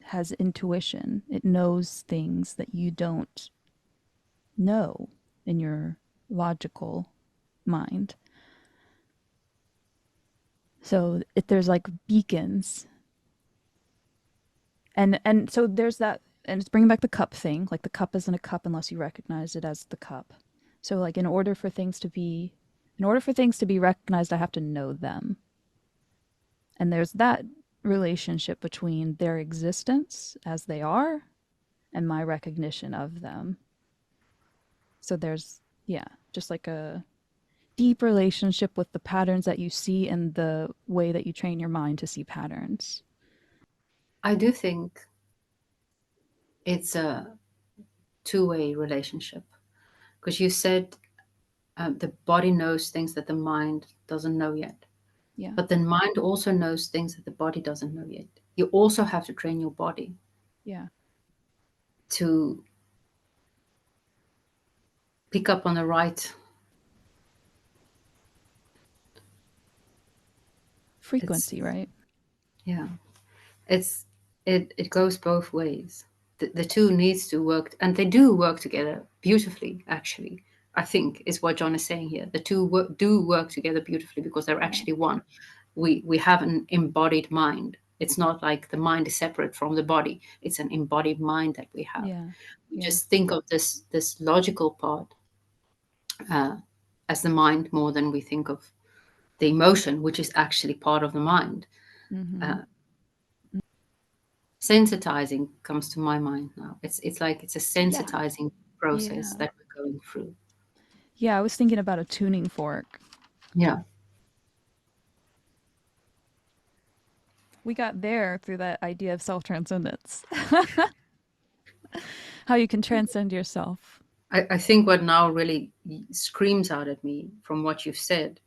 has intuition, it knows things that you don't know in your logical mind. So if there's like beacons, and so there's that, and it's bringing back the cup thing. Like the cup isn't a cup unless you recognize it as the cup. So like in order for things to be recognized, I have to know them. And there's that relationship between their existence as they are and my recognition of them. So there's, yeah, just like a deep relationship with the patterns that you see and the way that you train your mind to see patterns. I do think it's a two-way relationship because you said the body knows things that the mind doesn't know yet. Yeah. But the mind also knows things that the body doesn't know yet. You also have to train your body Yeah. to pick up on the right. It's Frequency, right? yeah. It's it goes both ways. The two needs to work, and they do work together beautifully. Actually, I think is what John is saying here. The two do work together beautifully because they're Yeah. actually one. We have an embodied mind. It's not like the mind is separate from the body. It's an embodied mind that we have. Yeah. We Yeah. just think of this logical part uh, as the mind more than we think of the emotion, which is actually part of the mind. Mm-hmm. Uh, Sensitizing comes to my mind now. It's like it's a Yeah. sensitizing process Yeah. that we're going through. Yeah. I was thinking about a tuning fork. Yeah, We got there through that idea of self transcendence, how you can transcend yourself. I think what now really screams out at me from what you've said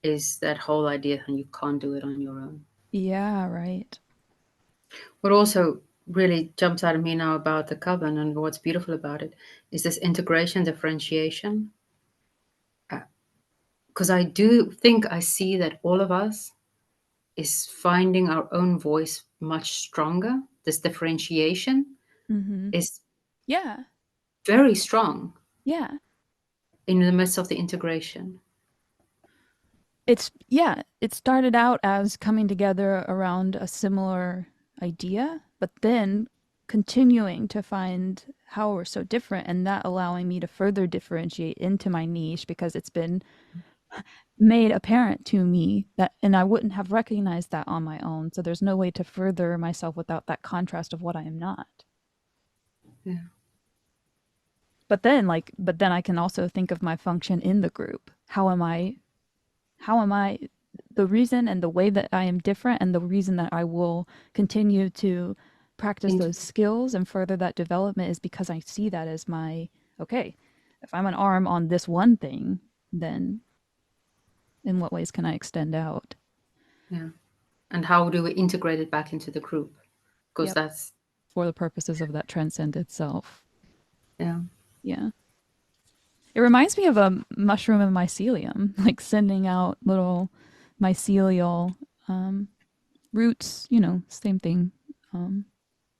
is that whole idea and you can't do it on your own. Yeah. Right. What also really jumps out at me now about the coven and what's beautiful about it is this integration, differentiation. Because I do think I see that all of us is finding our own voice much stronger. This differentiation Mm-hmm. is Yeah. very strong Yeah. in the midst of the integration. It started out as coming together around a similar idea, but then continuing to find how we're so different and that allowing me to further differentiate into my niche because it's been made apparent to me that and I wouldn't have recognized that on my own. So there's no way to further myself without that contrast of what I am not. Yeah. But then I can also think of my function in the group. How am I the reason and the way that I am different and the reason that I will continue to practice Into, those skills and further that development is because I see that as my okay, if I'm an arm on this one thing, then in what ways can I extend out? yeah. And how do we integrate it back into the group? Because Yep. that's, For the purposes of that transcended self. yeah. Yeah. It reminds me of a mushroom and mycelium, like sending out little mycelial um, roots, same thing, um,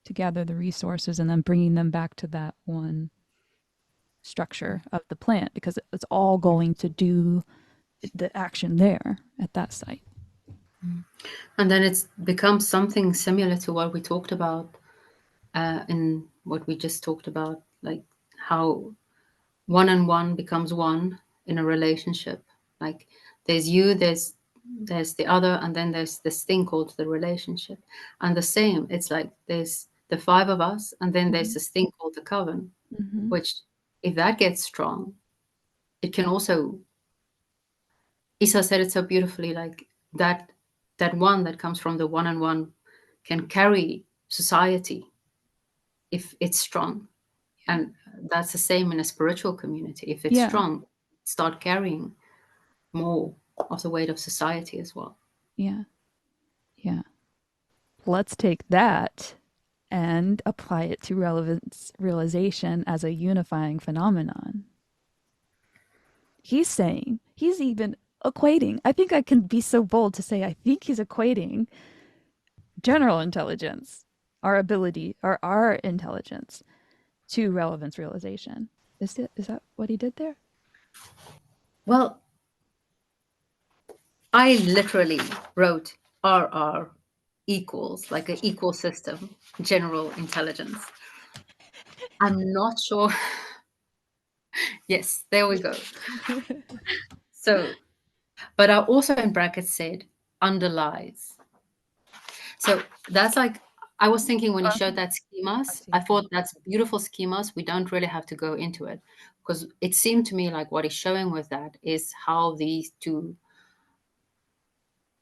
to gather the resources and then bringing them back to that one structure of the plant because it's all going to do the action there at that site. And then it's become something similar to what we talked about in what we just talked about, like how one and one becomes one in a relationship. Like there's you, there's the other, and then there's this thing called the relationship. And the same, it's like there's the five of us, and then there's Mm-hmm. this thing called the coven, Mm-hmm. which if that gets strong, it can also, Isa said it so beautifully, like that one that comes from the one and one can carry society if it's strong. Yeah. And that's the same in a spiritual community. If it's Yeah. strong, start carrying more of the weight of society as well. Yeah. Yeah. Let's take that and apply it to relevance realization as a unifying phenomenon. He's saying, he's even equating, I think I can be so bold to say, I think he's equating general intelligence, our ability, or our intelligence, to relevance realization. Is that what he did there? Well, I literally wrote RR equals like an equal system, general intelligence. I'm not sure. Yes, there we go. So, but I also in brackets said underlies. So that's like, I was thinking when you showed that I schemas, see. I thought that's beautiful schemas. We don't really have to go into it because it seemed to me like what he's showing with that is how these two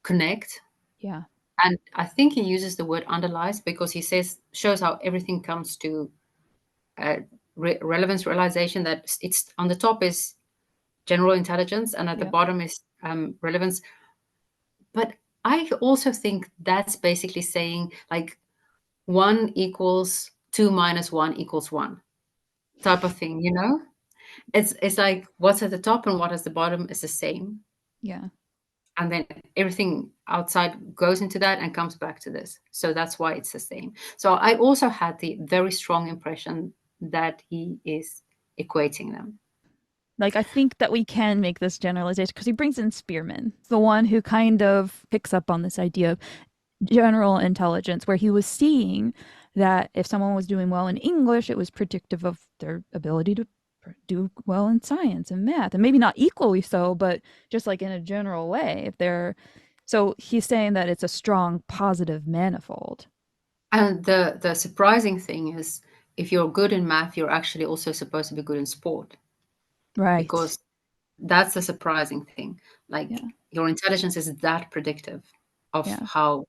connect. Yeah. And I think he uses the word underlies because he says, shows how everything comes to uh, relevance realization, that it's on the top is general intelligence and at the Yeah. bottom is relevance. But I also think that's basically saying like 1 equals 2 minus 1 equals 1 type of thing, you know? It's like what's at the top and what is the bottom is the same. Yeah. And then everything outside goes into that and comes back to this. So that's why it's the same. So I also had the very strong impression that he is equating them. Like, I think that we can make this generalization because he brings in Spearman, the one who kind of picks up on this idea of general intelligence, where he was seeing that if someone was doing well in English, it was predictive of their ability to do well in science and math, and maybe not equally so, but just like in a general way. If they're so, he's saying that it's a strong positive manifold. And the surprising thing is if you're good in math, you're actually also supposed to be good in sport Right. because that's the surprising thing. Like Yeah. your intelligence is that predictive of Yeah. how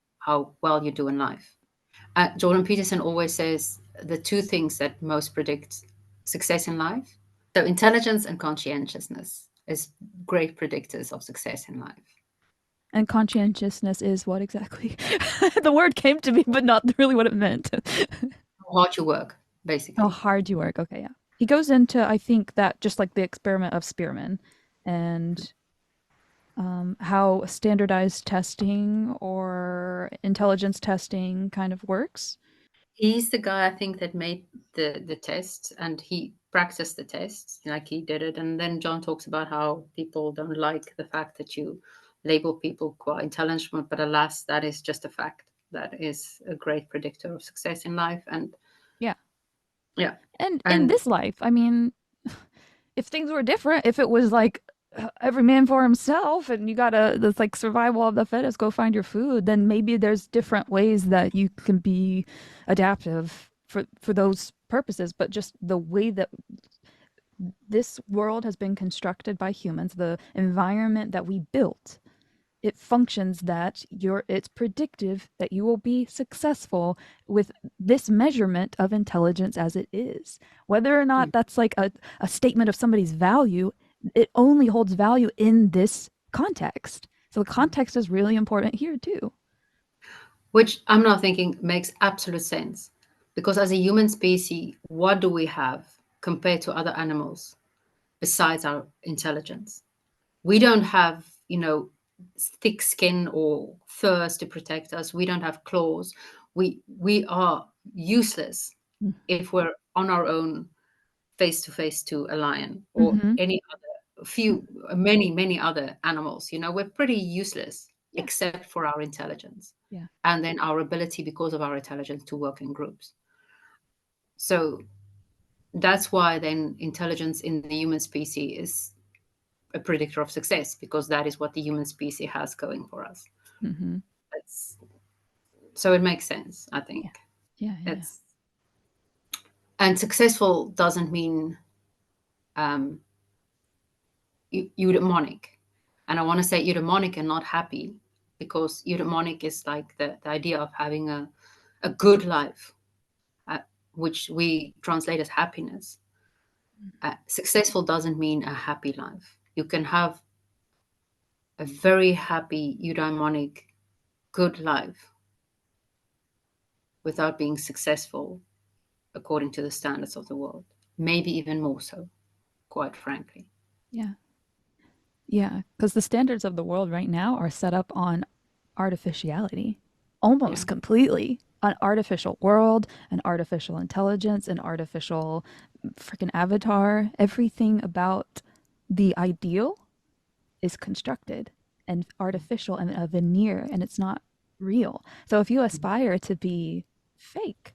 well you do in life. Jordan Peterson always says the two things that most predict success in life. So intelligence and conscientiousness is great predictors of success in life. And conscientiousness is what exactly? The word came to me, but not really what it meant. How hard you work, How basically. hard you work. Okay, yeah. He goes into, I think, that just like the experiment of Spearman and how standardized testing or intelligence testing kind of works. He's the guy I think that made the test and he practiced the tests like he did it. And then John talks about how people don't like the fact that you label people quite intelligent, but alas, that is just a fact. That is a great predictor of success in life. And Yeah. yeah, And in and this life, I mean, if things were different, if it was like every man for himself and you gotta, this like survival of the fittest, go find your food, then maybe there's different ways that you can be adaptive for those purposes. But just the way that this world has been constructed by humans, the environment that we built, it functions that it's predictive that you will be successful with this measurement of intelligence as it is. Whether or not that's like a statement of somebody's value, it only holds value in this context. So the context is really important here too. which I'm now thinking makes absolute sense because as a human species, what do we have compared to other animals? besides our intelligence. We don't have, thick skin or furs to protect us. We don't have claws. We are useless if we're on our own, face to face to a lion or Mm-hmm. any other few many other animals. We're pretty useless Yeah. except for our intelligence, Yeah. and then our ability, because of our intelligence, to work in groups. So that's why then intelligence in the human species is a predictor of success, because that is what the human species has going for us. Mm-hmm. It's, so it makes sense, I Yeah. think. Yeah. Yeah. It's And successful doesn't mean um, eudaimonic. And I want to say eudaimonic and not happy, because eudaimonic is like the idea of having a good life, uh, which we translate as happiness. Successful doesn't mean a happy life. You can have a very happy, eudaimonic, good life without being successful according to the standards of the world. Maybe even more so, quite frankly. Yeah. Yeah. Because the standards of the world right now are set up on artificiality Yeah. almost completely. An artificial world, an artificial intelligence, an artificial freaking avatar. Everything about the ideal is constructed and artificial and a veneer, and it's not real. So if you aspire to be fake,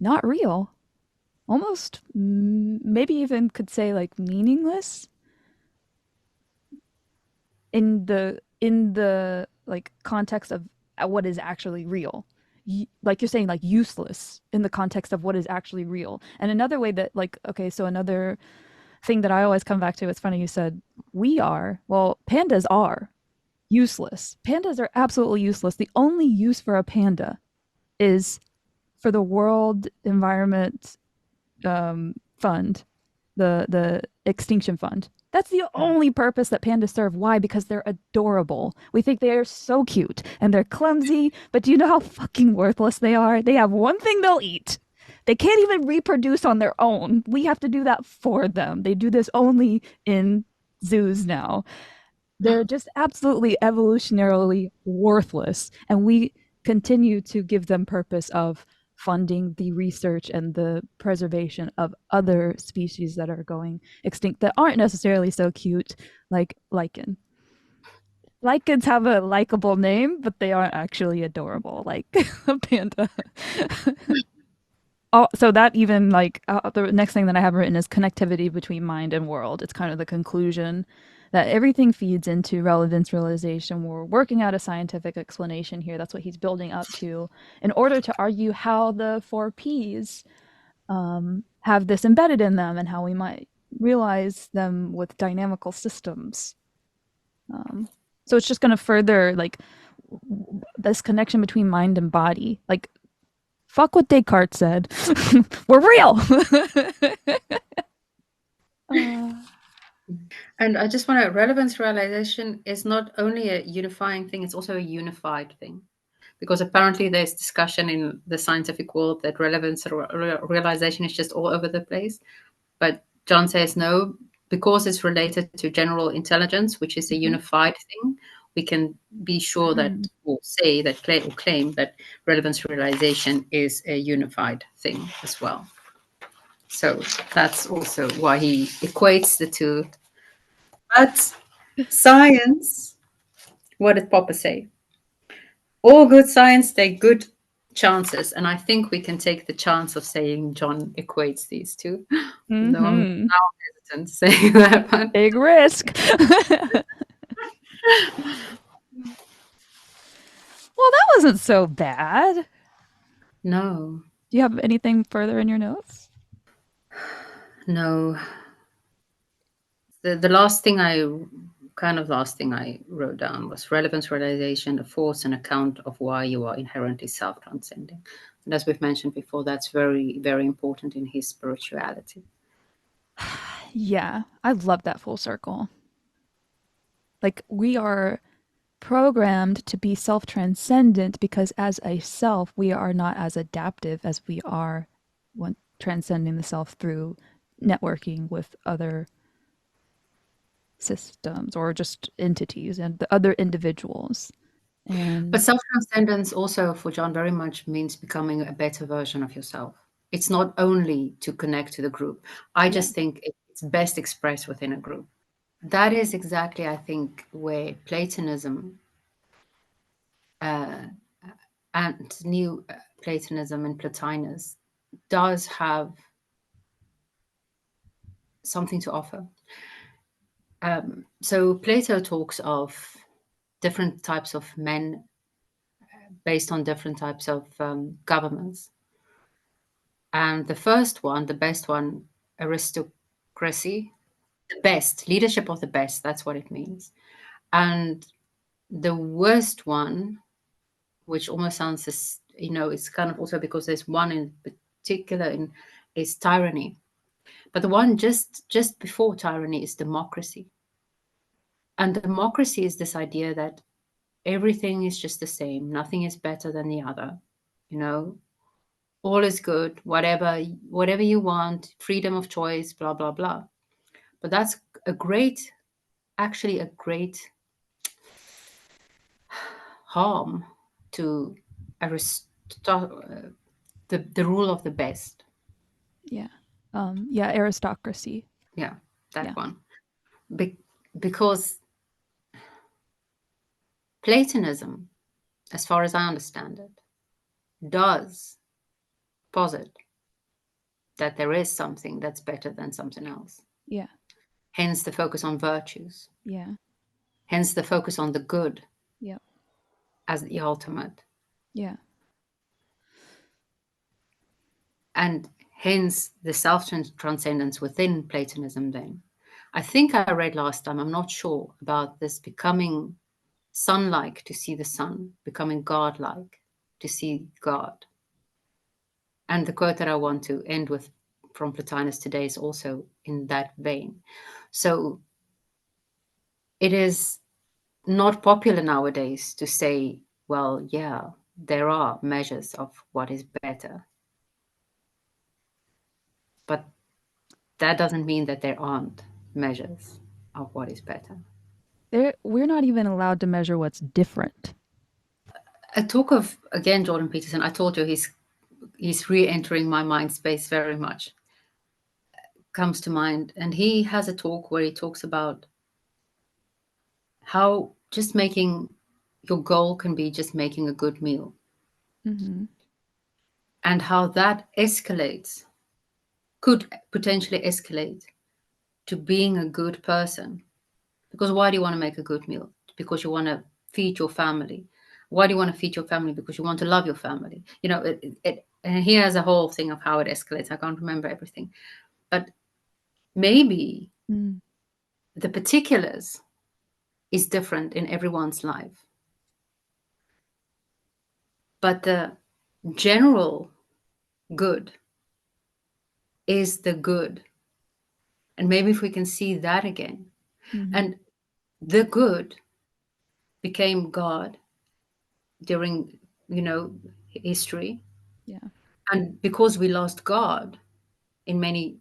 not real, almost maybe even could say like meaningless in the like context of what is actually real. Like you're saying, like useless in the context of what is actually real. And another way that, like, okay, so another thing that I always come back to, it's funny you said pandas are useless. Pandas are absolutely useless. The only use for a panda is for the World Environment Fund, the Extinction Fund. That's the only purpose that pandas serve. Why? Because they're adorable. We think they are so cute and they're clumsy, but do you know how fucking worthless they are? They have one thing they'll eat. They can't even reproduce on their own. We have to do that for them. They do this only in zoos now. They're just absolutely evolutionarily worthless. And we continue to give them purpose of funding the research and the preservation of other species that are going extinct that aren't necessarily so cute, like lichen. Lichens have a likable name, but they aren't actually adorable like a panda. Oh, so that even like the next thing that I have written is connectivity between mind and world. It's kind of the conclusion that everything feeds into relevance realization. We're working out a scientific explanation here. That's what he's building up to in order to argue how the four P's have this embedded in them and how we might realize them with dynamical systems. Um, so it's just going to further like this connection between mind and body. Like fuck what Descartes said. We're real. uh, And I just want to, relevance realization is not only a unifying thing, it's also a unified thing. Because apparently there's discussion in the scientific world that relevance realization is just all over the place. But John says no, because it's related to general intelligence, which is a mhm. unified thing, we can be sure that, Mm. or say that, claim that relevance realization is a unified thing as well. So that's also why he equates the two. But science, what did Popper say? All good science take good chances. And I think we can take the chance of saying John equates these two. Though I'm Hmm. now hesitant saying that, but Big risk. Well, that wasn't so bad. no, Do you have anything further in your notes? no. Last thing I wrote down was relevance realization, a force and account of why you are inherently self-transcending. And as we've mentioned before, that's very, very important in his spirituality. Yeah, I love that full circle. Like we are programmed to be self-transcendent because as a self, we are not as adaptive as we are when transcending the self through networking with other. systems or just entities and the other individuals. But And self-transcendence also for John very much means becoming a better version of yourself. It's not only to connect to the group. I yeah, just think it's best expressed within a group. That is exactly, I think, where Platonism and New Platonism and Plotinus does have something to offer. So Plato talks of different types of men based on different types of governments. And the first one, the best one, aristocracy, the best, leadership of the best, that's what it means. And the worst one, which almost sounds as, it's kind of also because there's one in particular is tyranny. But the one just before tyranny is democracy. And democracy is this idea that everything is just the same, nothing is better than the other, you know, all is good, whatever you want, freedom of choice, blah blah blah. But that's actually a great harm to the rule of the best. yeah, yeah, aristocracy. Yeah, that Yeah, one. Be- because Platonism, as far as I understand it, does posit that there is something that's better than something else. yeah, Hence the focus on virtues. yeah, Hence the focus on the good yeah, as the ultimate. yeah. And hence the self transcendence within Platonism, then. I think I read last time, I'm not sure, about this becoming sun like to see the sun, becoming God like to see God. And the quote that I want to end with from Plotinus today is also in that vein. So it is not popular nowadays to say, well, yeah, there are measures of what is better, but that doesn't mean that there aren't measures of what is better. We're not even allowed to measure what's different. A talk of, again, Jordan Peterson, I told you he's re-entering my mind space very much, comes to mind. And he has a talk where he talks about how just making your goal can be just making a good meal, Mm-hmm. and how that escalates, could potentially escalate to being a good person. Because why do you want to make a good meal? Because you want to feed your family. Why do you want to feed your family? Because you want to love your family. And he has a whole thing of how it escalates. I can't remember everything. But maybe Mm. the particulars is different in everyone's life. But the general good is the good. And maybe if we can see that again. Mm-hmm. And the good became God during, history. Yeah, And because we lost God, in many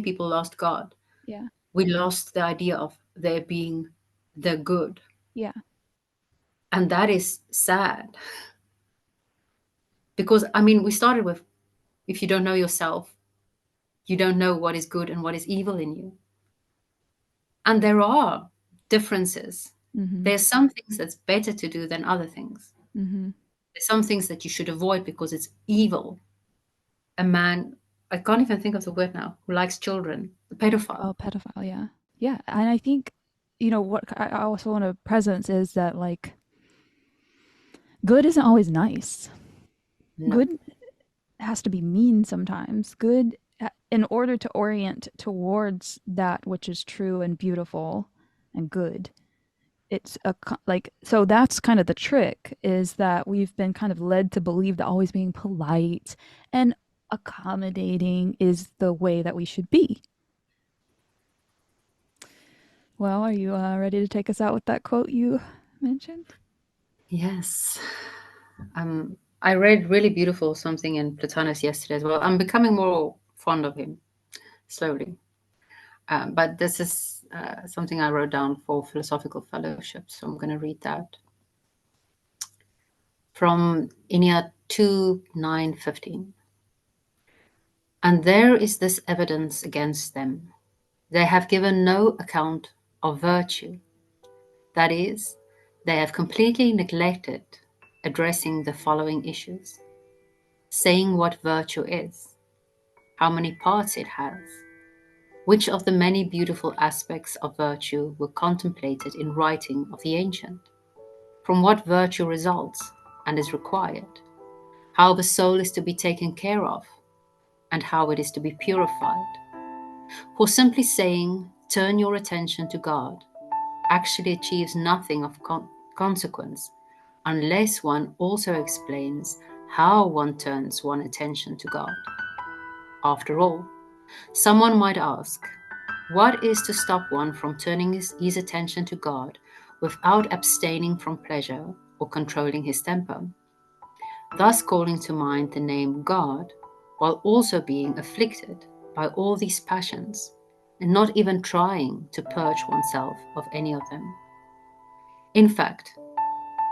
people lost God, yeah, we lost the idea of there being the good. yeah. And that is sad. Because I mean, we started with, if you don't know yourself, you don't know what is good and what is evil in you. And there are differences. Mm-hmm. There's some things that's better to do than other things. Mm-hmm. There's some things that you should avoid because it's evil. A man, I can't even think of the word now, who likes children, the pedophile. Oh, pedophile. Yeah, yeah. And I think, what I also want to presence is that like good isn't always nice. No. Good has to be mean sometimes. Good, in order to orient towards that which is true and beautiful and good. It's like, so that's kind of the trick, is that we've been kind of led to believe that always being polite and accommodating is the way that we should be. Well, are you ready to take us out with that quote you mentioned? Yes. I read really beautiful something in Plotinus yesterday as well. I'm becoming more fond of him slowly. But this is something I wrote down for philosophical fellowship, so I'm going to read that. From Inia 2:9-15. And there is this evidence against them. They have given no account of virtue. That is, they have completely neglected addressing the following issues: saying what virtue is, how many parts it has, which of the many beautiful aspects of virtue were contemplated in writing of the ancient, from what virtue results and is required, how the soul is to be taken care of, and how it is to be purified. For simply saying, turn your attention to God, actually achieves nothing of consequence unless one also explains how one turns one's attention to God. After all, someone might ask, what is to stop one from turning his attention to God without abstaining from pleasure or controlling his temper, thus calling to mind the name God, while also being afflicted by all these passions, and not even trying to purge oneself of any of them? In fact,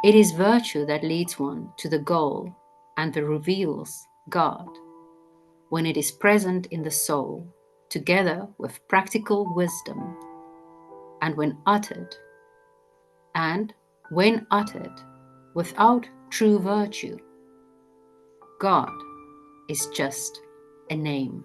it is virtue that leads one to the goal and that reveals God, when it is present in the soul, together with practical wisdom, and when uttered without true virtue, God is just a name.